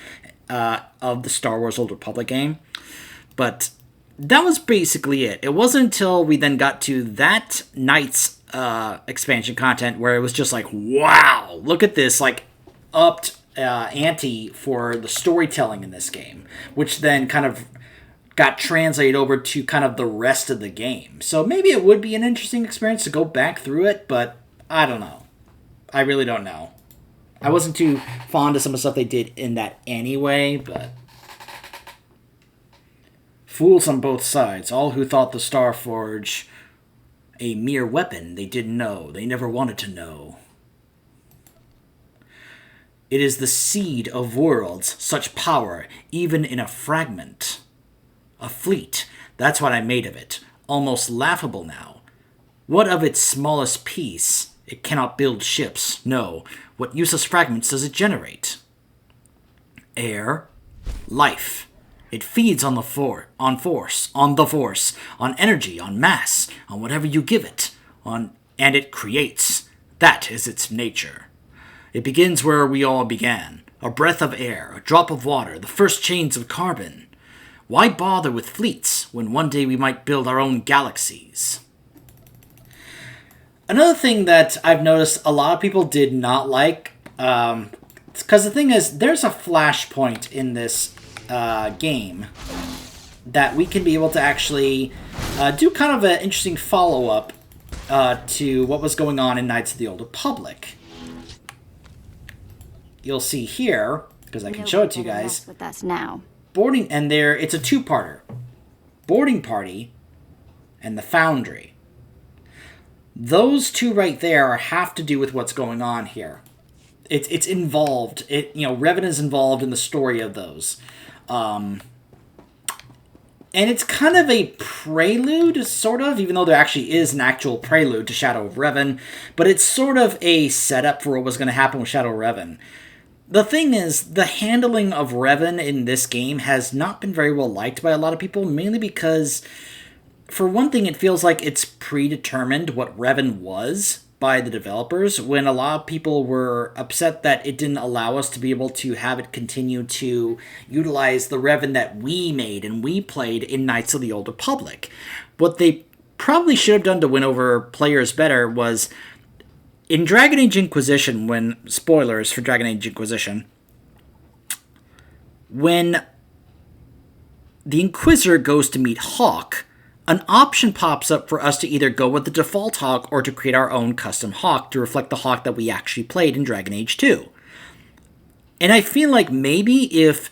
of the Star Wars Old Republic game. But that was basically it. It wasn't until we then got to that night's expansion content where it was just like, wow, look at this, like, upped ante for the storytelling in this game, which then kind of got translated over to kind of the rest of the game. So maybe it would be an interesting experience to go back through it, but I don't know. I really don't know. I wasn't too fond of some of the stuff they did in that anyway, but... Fools on both sides, all who thought the Starforge a mere weapon they didn't know, they never wanted to know. It is the seed of worlds, such power, even in a fragment. A fleet, that's what I made of it. Almost laughable now. What of its smallest piece? It cannot build ships, no. What useless fragments does it generate? Air. Life. It feeds on the force, on energy, on mass, on whatever you give it, and it creates. That is its nature. It begins where we all began. A breath of air, a drop of water, the first chains of carbon. Why bother with fleets when one day we might build our own galaxies? Another thing that I've noticed a lot of people did not like, because the thing is, there's a flashpoint in this game that we can be able to actually do kind of an interesting follow-up to what was going on in Knights of the Old Republic. You'll see here, because I can show it to you guys. With us now. Boarding, and it's a two-parter. Boarding Party and the Foundry. Those two right there have to do with what's going on here. It's involved. Revan is involved in the story of those. And it's kind of a prelude, sort of, even though there actually is an actual prelude to Shadow of Revan, but it's sort of a setup for what was going to happen with Shadow of Revan. The thing is, the handling of Revan in this game has not been very well liked by a lot of people, mainly because, for one thing, it feels like it's predetermined what Revan was by the developers, when a lot of people were upset that it didn't allow us to be able to have it continue to utilize the Revan that we made and we played in Knights of the Old Republic. What they probably should have done to win over players better was, in Dragon Age Inquisition, spoilers for Dragon Age Inquisition, when the Inquisitor goes to meet Hawk, an option pops up for us to either go with the default Hawk or to create our own custom Hawk to reflect the Hawk that we actually played in Dragon Age 2. And I feel like maybe if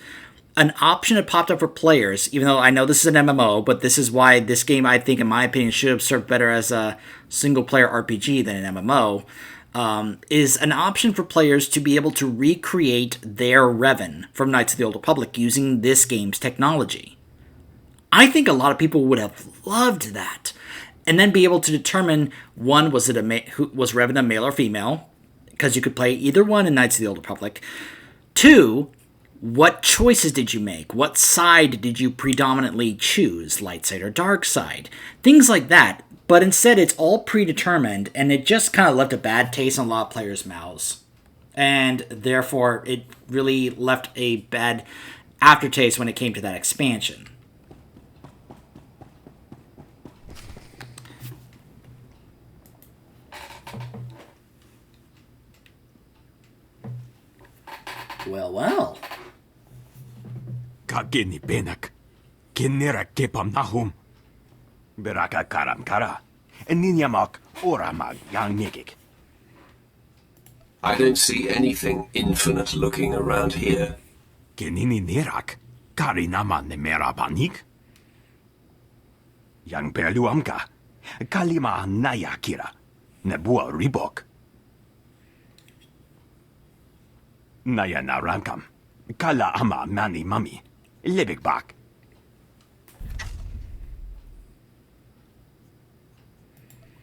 an option had popped up for players, even though I know this is an MMO, but this is why this game, I think, in my opinion, should have served better as a single-player RPG than an MMO, is an option for players to be able to recreate their Revan from Knights of the Old Republic using this game's technology. I think a lot of people would have loved that. And then be able to determine, one, was Revan a male or female? Because you could play either one in Knights of the Old Republic. Two, what choices did you make? What side did you predominantly choose? Light side or dark side? Things like that. But instead, it's all predetermined, and it just kind of left a bad taste in a lot of players' mouths. And therefore, it really left a bad aftertaste when it came to that expansion. Well. Kagini benak. Kinera kepam nahum. Beraka karam kara. Eninyamak oramag yang nigik. I don't see anything infinite looking around here. Kenini nirak. Kari naman ne merapanik. Yang perluamka. Kalima naya kira. Nebua ribok. Naya narankam. Kala ama mani mami. Libik bak.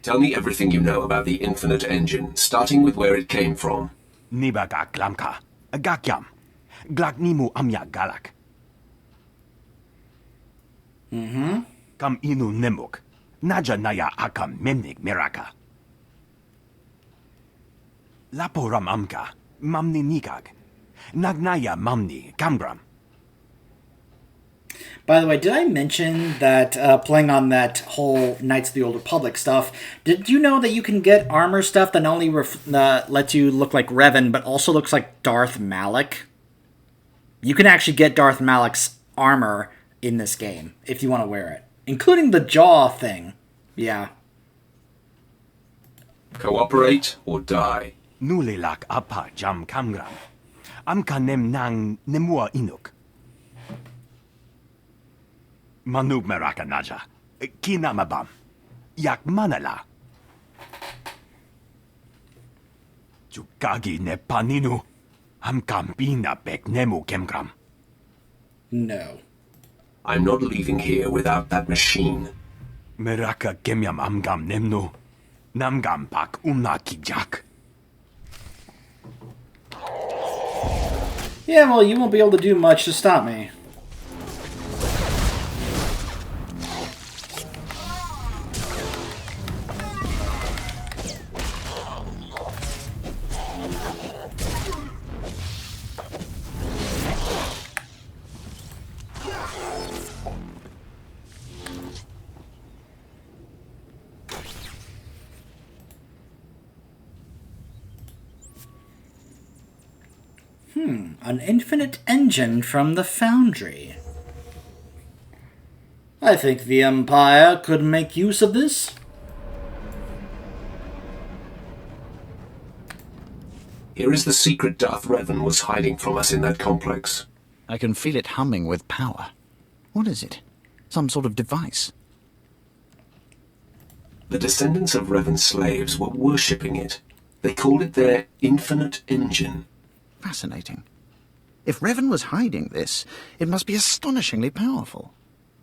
Tell me everything you know about the Infinite Engine, starting with where it came from. Nibaga glamka. Gakyam. Glaknimu amya galak. Kam inu nemuk. Naja naya akam memnik miraka. Laporam amka. Mamni nikag. Nagnaya mamni kamgram. By the way, did I mention that playing on that whole Knights of the Old Republic stuff, did you know that you can get armor stuff that not only lets you look like Revan, but also looks like Darth Malak? You can actually get Darth Malak's armor in this game, if you want to wear it. Including the jaw thing. Yeah. Cooperate or die. Nulilak apa jam kamgram. Amka nem nang nemua inuk. Manub meraka naja. Kinamabam. Yak manala. Jukagi ne paninu. Amkampina bek nemu kemgram. No. I'm not leaving here without that machine. Meraka kemyam amgam nemnu. Namgam pak kijak. Yeah, well, you won't be able to do much to stop me. An infinite engine from the Foundry. I think the Empire could make use of this. Here is the secret Darth Revan was hiding from us in that complex. I can feel it humming with power. What is it? Some sort of device? The descendants of Revan's slaves were worshipping it. They called it their infinite engine. Fascinating. If Revan was hiding this, it must be astonishingly powerful.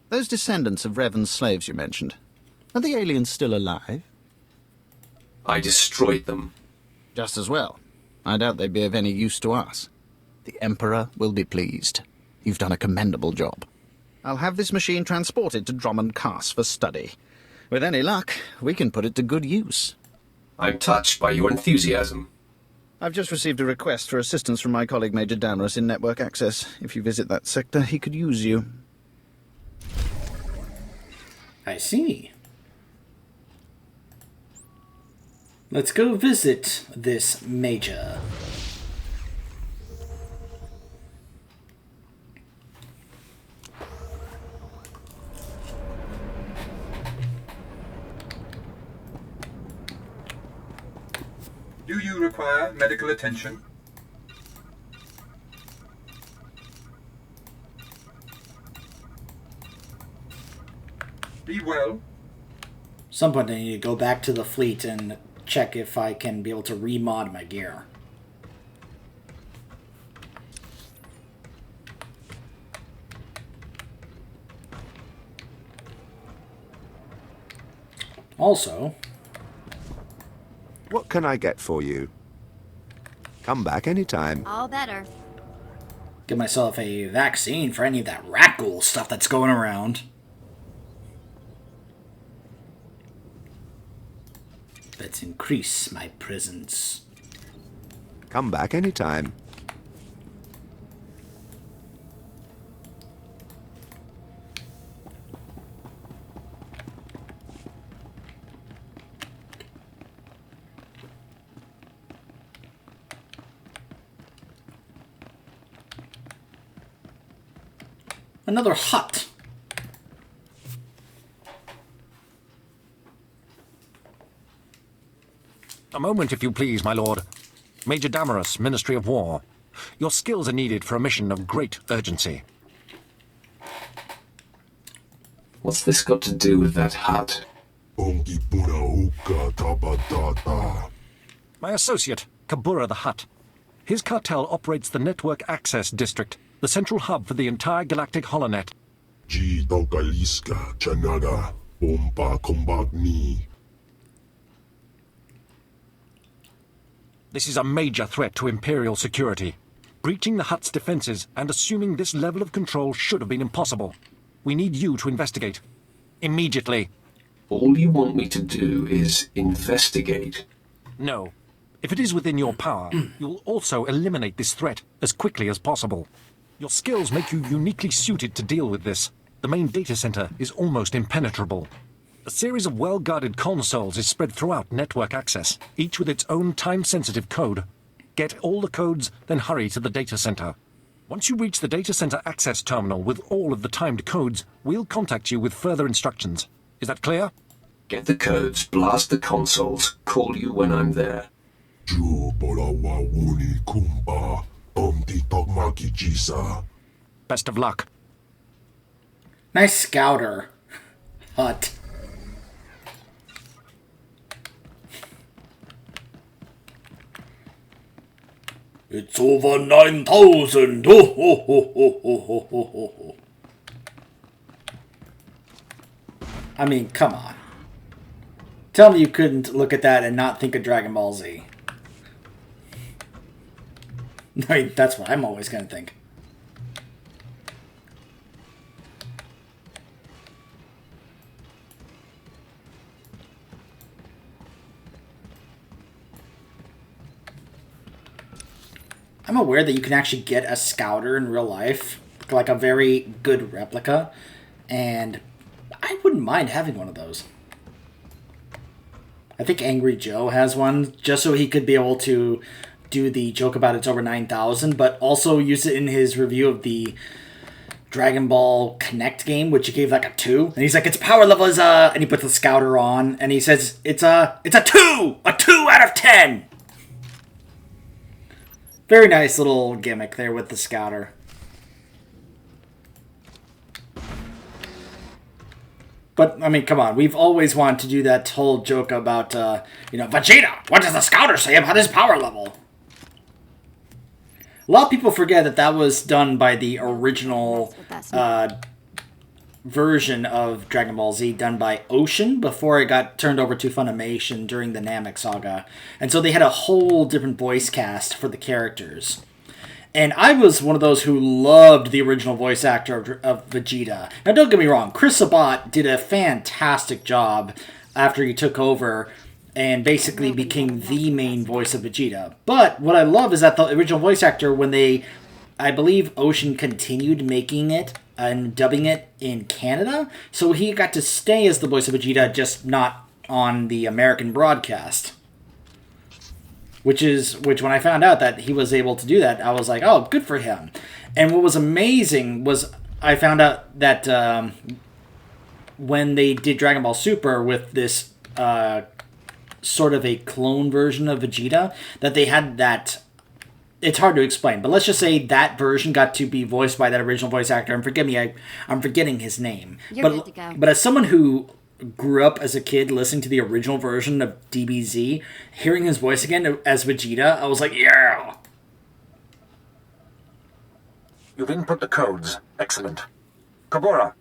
Those descendants of Revan's slaves you mentioned, are the aliens still alive? I destroyed them. Just as well. I doubt they'd be of any use to us. The Emperor will be pleased. You've done a commendable job. I'll have this machine transported to Drummond Cass for study. With any luck, we can put it to good use. I'm touched by your enthusiasm. I've just received a request for assistance from my colleague Major Damaris in network access. If you visit that sector, he could use you. I see. Let's go visit this Major. Do you require medical attention? Be well. Some point I need to go back to the fleet and check if I can be able to remod my gear. Also, what can I get for you? Come back anytime. All better. get myself a vaccine for any of that rat ghoul stuff that's going around. Let's increase my presence. Come back anytime. Another hut. A moment, if you please, my lord. Major Damaris, Ministry of War. Your skills are needed for a mission of great urgency. What's this got to do with that hut? My associate, Kabura the Hutt. His cartel operates the Network Access District, the central hub for the entire galactic holonet. This is a major threat to Imperial security. Breaching the Hutt's defenses and assuming this level of control should have been impossible. We need you to investigate. Immediately. All you want me to do is investigate? No. If it is within your power, you'll also eliminate this threat as quickly as possible. Your skills make you uniquely suited to deal with this. The main data center is almost impenetrable. A series of well-guarded consoles is spread throughout network access, each with its own time-sensitive code. Get all the codes, then hurry to the data center. Once you reach the data center access terminal with all of the timed codes, we'll contact you with further instructions. Is that clear? Get the codes, blast the consoles, call you when I'm there. Best of luck. Nice scouter. Hut. It's over 9,000. Oh, ho, ho, ho, ho, ho, ho, ho. I mean, come on. Tell me you couldn't look at that and not think of Dragon Ball Z. I mean, that's what I'm always going to think. I'm aware that you can actually get a scouter in real life, like a very good replica, and I wouldn't mind having one of those. I think Angry Joe has one, just so he could be able to do the joke about it's over 9,000, but also use it in his review of the Dragon Ball Connect game, which he gave like a 2. And he's like, its power level is and he puts the scouter on, and he says, it's a 2! A 2 out of 10! Very nice little gimmick there with the scouter. But, I mean, come on. We've always wanted to do that whole joke about, Vegeta, what does the scouter say about his power level? A lot of people forget that that was done by the original version of Dragon Ball Z, done by Ocean, before it got turned over to Funimation during the Namek saga. And so they had a whole different voice cast for the characters. And I was one of those who loved the original voice actor of Vegeta. Now, don't get me wrong, Chris Sabat did a fantastic job after he took over and basically became the main voice of Vegeta. But what I love is that the original voice actor, when I believe Ocean continued making it and dubbing it in Canada, so he got to stay as the voice of Vegeta, just not on the American broadcast. Which when I found out that he was able to do that, I was like, oh, good for him. And what was amazing was I found out that when they did Dragon Ball Super with this sort of a clone version of Vegeta, that they had that... It's hard to explain, but let's just say that version got to be voiced by that original voice actor. And forgive me, I'm forgetting his name. You're good to go. But as someone who grew up as a kid listening to the original version of DBZ, hearing his voice again as Vegeta, I was like, yeah! You've input the codes. Excellent. Kabura.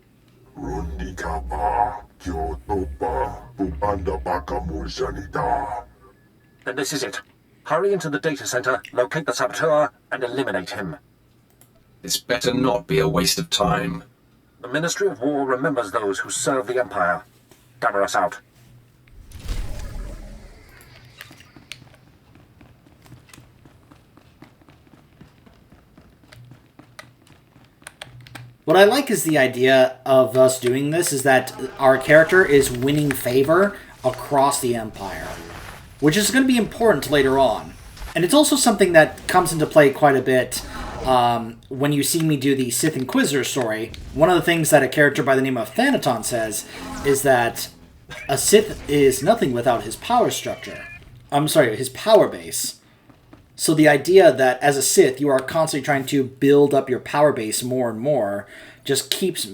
Then this is it. Hurry into the data center, locate the SWTOR, and eliminate him. This better not be a waste of time. The Ministry of War remembers those who serve the Empire. Gather us out. What I like is the idea of us doing this is that our character is winning favor across the Empire, which is going to be important later on. And it's also something that comes into play quite a bit when you see me do the Sith Inquisitor story. One of the things that a character by the name of Thanaton says is that a Sith is nothing without his power structure. I'm sorry, his power base. So the idea that as a Sith, you are constantly trying to build up your power base more and more just keeps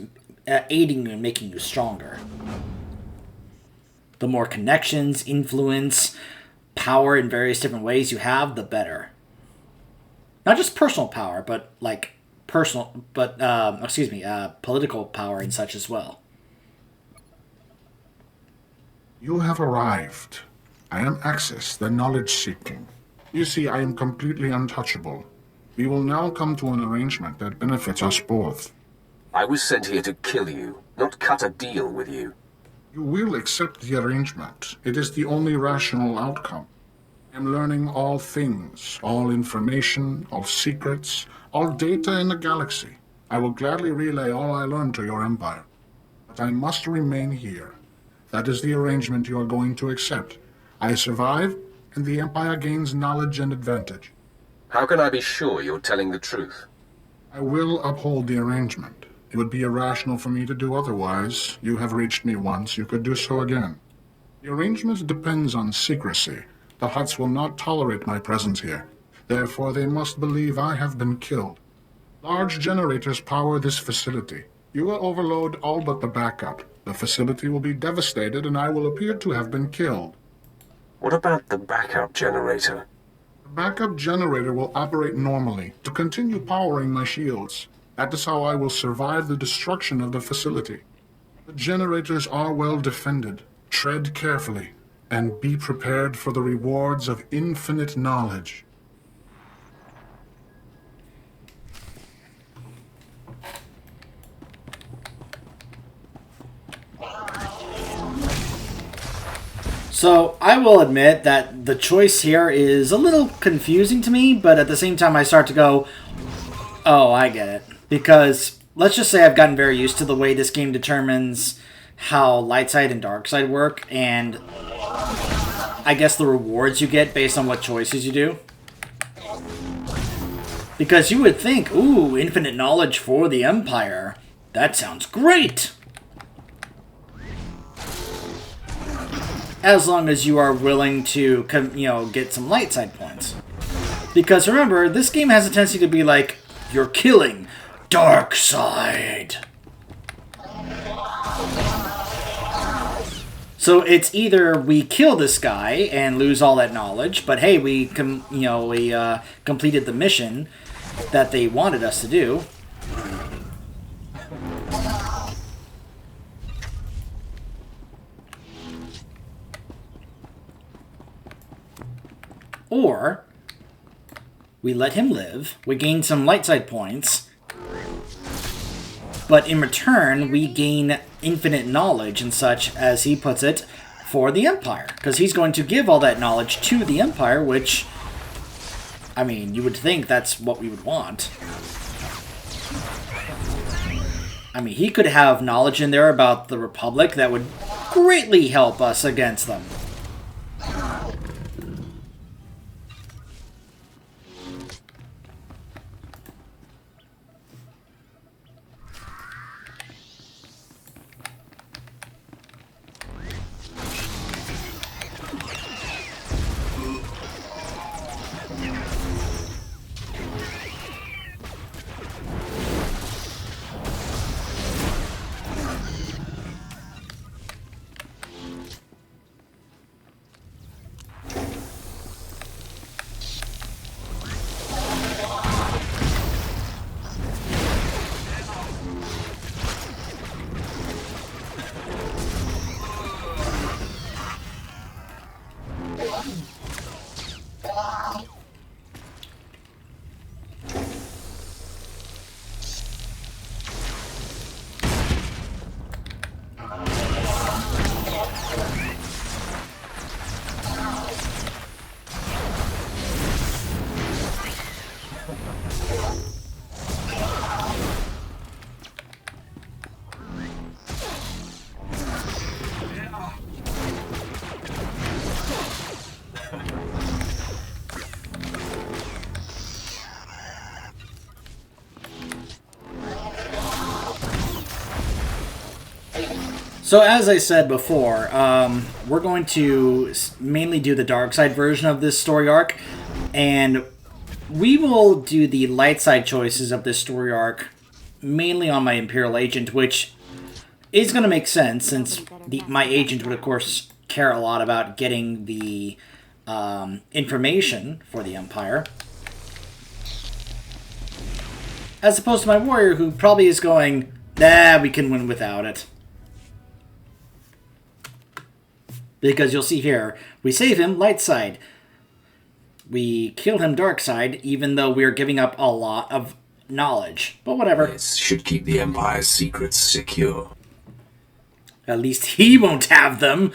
aiding you and making you stronger. The more connections, influence, power in various different ways you have, the better. Not just personal power, but political power and such as well. You have arrived. I am Axis, the knowledge-seeking. You see, I am completely untouchable. We will now come to an arrangement that benefits us both. I was sent here to kill you, not cut a deal with you. You will accept the arrangement. It is the only rational outcome. I am learning all things, all information, all secrets, all data in the galaxy. I will gladly relay all I learned to your empire. But I must remain here. That is the arrangement you are going to accept. I survive, and the empire gains knowledge and advantage. How can I be sure you're telling the truth? I will uphold the arrangement. It would be irrational for me to do otherwise. You have reached me once, you could do so again. The arrangement depends on secrecy. The Hutts will not tolerate my presence here. Therefore, they must believe I have been killed. Large generators power this facility. You will overload all but the backup. The facility will be devastated, and I will appear to have been killed. What about the backup generator? The backup generator will operate normally to continue powering my shields. That is how I will survive the destruction of the facility. The generators are well defended. Tread carefully, and be prepared for the rewards of infinite knowledge. So, I will admit that the choice here is a little confusing to me, but at the same time I start to go, oh, I get it. Because, let's just say I've gotten very used to the way this game determines how light side and dark side work, and I guess the rewards you get based on what choices you do. Because you would think, ooh, infinite knowledge for the Empire. That sounds great! As long as you are willing to, get some light side points. Because remember, this game has a tendency to be like, you're killing dark side. So it's either we kill this guy and lose all that knowledge, but hey, we completed the mission that they wanted us to do. Or we let him live, we gain some light side points, but in return we gain infinite knowledge and such, as he puts it, for the Empire. Because he's going to give all that knowledge to the Empire, which, I mean, you would think that's what we would want. I mean, he could have knowledge in there about the Republic that would greatly help us against them. So as I said before, we're going to mainly do the dark side version of this story arc, and we will do the light side choices of this story arc mainly on my Imperial Agent, which is going to make sense since my agent would of course care a lot about getting the information for the Empire, as opposed to my warrior, who probably is going, nah, we can win without it. Because you'll see here, we save him light side. We kill him dark side, even though we're giving up a lot of knowledge. But whatever. This should keep the Empire's secrets secure. At least he won't have them.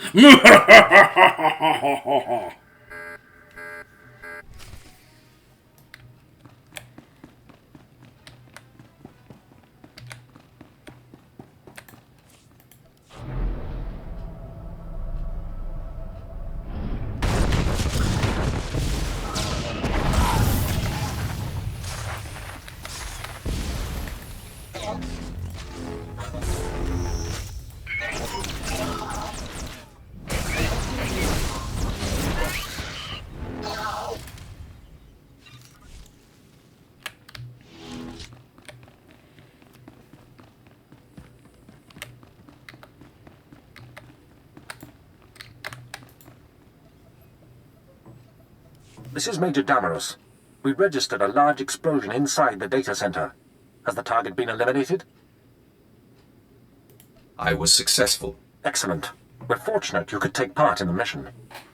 This is Major Damaros. We registered a large explosion inside the data center. Has the target been eliminated? I was successful. Excellent. We're fortunate you could take part in the mission.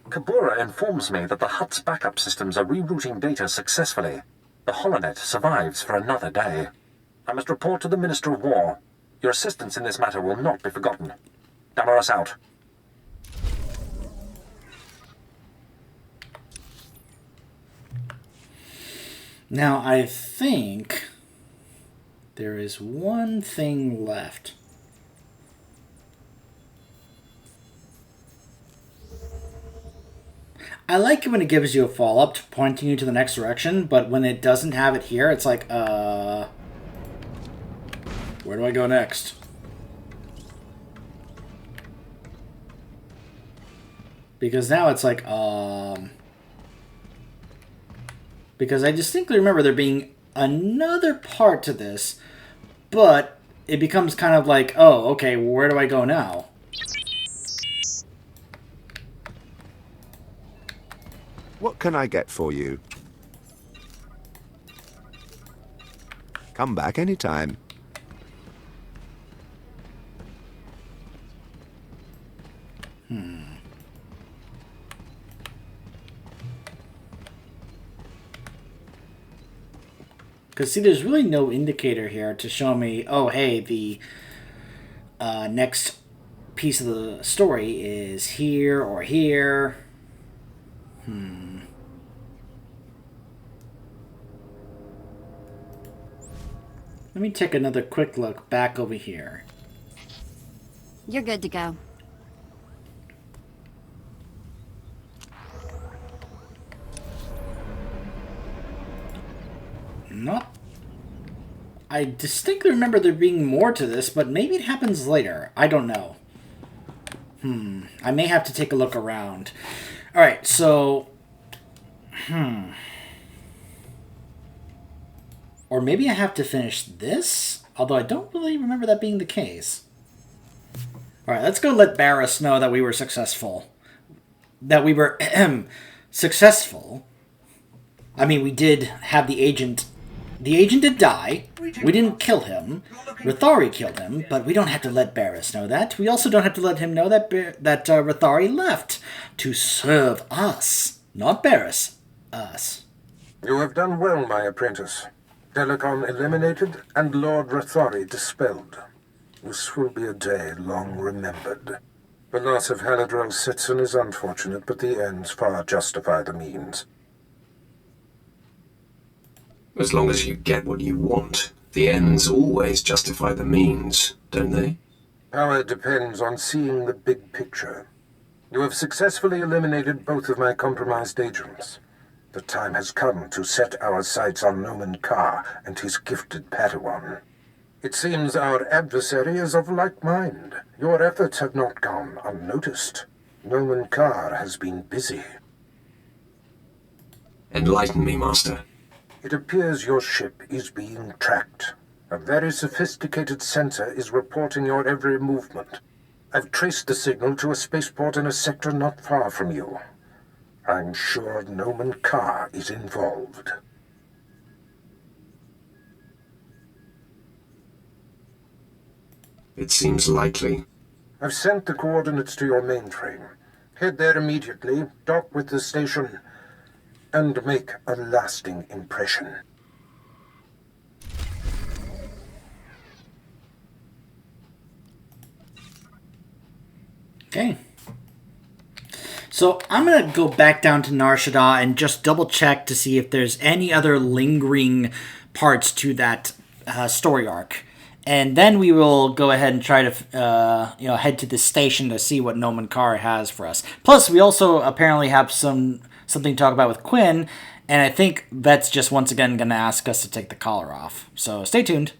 Kabura informs me that the Hutt's backup systems are rerouting data successfully. The holonet survives for another day. I must report to the Minister of War. Your assistance in this matter will not be forgotten. Damaros out. Now, I think there is one thing left. I like it when it gives you a follow-up pointing you to the next direction, but when it doesn't have it here, it's like, where do I go next? Because now it's like, because I distinctly remember there being another part to this, but it becomes kind of like, oh, okay, well, where do I go now? What can I get for you? Come back anytime. Because, see, there's really no indicator here to show me, oh, hey, the next piece of the story is here or here. Let me take another quick look back over here. You're good to go. Not. I distinctly remember there being more to this, but maybe it happens later. I don't know. I may have to take a look around. Alright, so... Or maybe I have to finish this? Although I don't really remember that being the case. Alright, let's go let Barris know that we were successful. That we were successful. I mean, we did have the agent... The agent did die. We didn't kill him. Rithari killed him, but we don't have to let Barris know that. We also don't have to let him know that Rithari left to serve us. Not Barris. Us. You have done well, my apprentice. Telecom eliminated and Lord Rithari dispelled. This will be a day long remembered. The loss of Haladrel Sitson is unfortunate, but the ends far justify the means. As long as you get what you want, the ends always justify the means, don't they? Power depends on seeing the big picture. You have successfully eliminated both of my compromised agents. The time has come to set our sights on Noman Carr and his gifted Padawan. It seems our adversary is of like mind. Your efforts have not gone unnoticed. Noman Carr has been busy. Enlighten me, Master. It appears your ship is being tracked. A very sophisticated sensor is reporting your every movement. I've traced the signal to a spaceport in a sector not far from you. I'm sure Noman Carr is involved. It seems likely. I've sent the coordinates to your mainframe. Head there immediately, dock with the station, and make a lasting impression. Okay. So I'm going to go back down to Nar Shaddaa and just double check to see if there's any other lingering parts to that story arc. And then we will go ahead and try to head to the station to see what Noman Carr has for us. Plus, we also apparently have something to talk about with Quinn, and I think Vet's just once again going to ask us to take the collar off. So stay tuned.